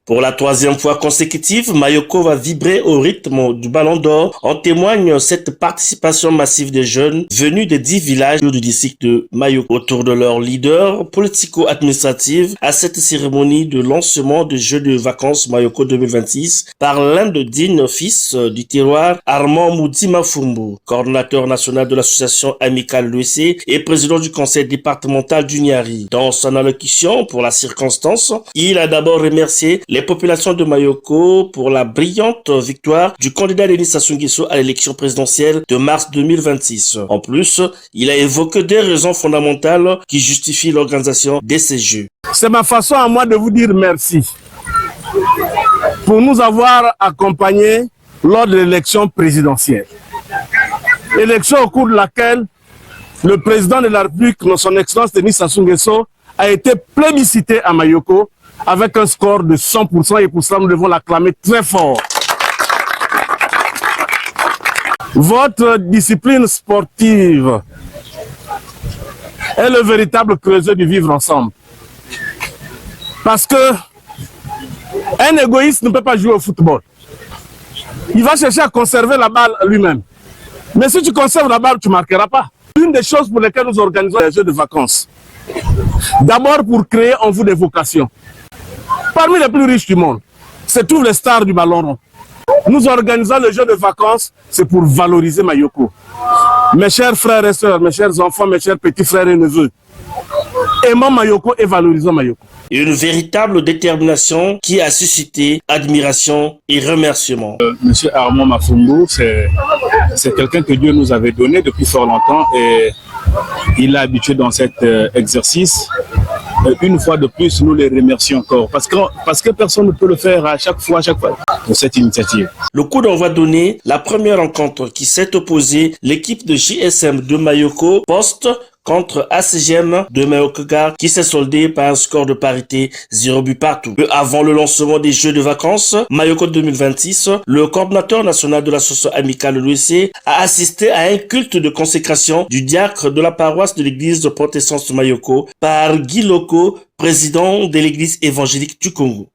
Pour la troisième fois consécutive, Mayoko va vibrer au rythme du Ballon d'Or. En témoigne cette participation massive des jeunes venus des 10 villages du district de Mayoko autour de leur leader politico-administratif à cette cérémonie de lancement des Jeux de vacances Mayoko 2026 par l'un de dignes fils du terroir, Armand Moudima Fumbu, coordonnateur national de l'association amicale l'UEC et président du conseil départemental du Niari. Dans son allocution pour la circonstance, il a d'abord remercié les populations de Mayoko pour la brillante victoire du candidat Denis Sassou Nguesso à l'élection présidentielle de mars 2026. En plus, il a évoqué des raisons fondamentales qui justifient l'organisation de ces Jeux. C'est ma façon à moi de vous dire merci pour nous avoir accompagnés lors de l'élection présidentielle. Élection au cours de laquelle le président de la République, son Excellence Denis Sassou Nguesso, a été plébiscité à Mayoko avec un score de 100% et pour ça nous devons l'acclamer très fort. Votre discipline sportive est le véritable creuset du vivre ensemble. Parce que un égoïste ne peut pas jouer au football. Il va chercher à conserver la balle lui-même. Mais si tu conserves la balle, tu ne marqueras pas. Une des choses pour lesquelles nous organisons les Jeux de vacances, d'abord pour créer en vous des vocations. Parmi les plus riches du monde, c'est tous les stars du ballon rond. Nous organisons le jeu de vacances, c'est pour valoriser Mayoko. Mes chers frères et sœurs, mes chers enfants, mes chers petits frères et neveux, aimons Mayoko et valorisons Mayoko. Une véritable détermination qui a suscité admiration et remerciements. Monsieur Armand Mafumbu, c'est quelqu'un que Dieu nous avait donné depuis fort longtemps et il est habitué dans cet exercice. Une fois de plus, nous les remercions encore parce que personne ne peut le faire à chaque fois pour cette initiative. Le coup d'envoi donné, la première rencontre qui s'est opposée, l'équipe de JSM de Mayoko poste contre ACGM de Mayokogar qui s'est soldé par un score de parité 0 but partout. Peu avant le lancement des Jeux de vacances Mayoko 2026, le coordonnateur national de l'association amicale l'UEC a assisté à un culte de consécration du diacre de la paroisse de l'église de protestante de Mayoko par Guy Loko, président de l'église évangélique du Congo.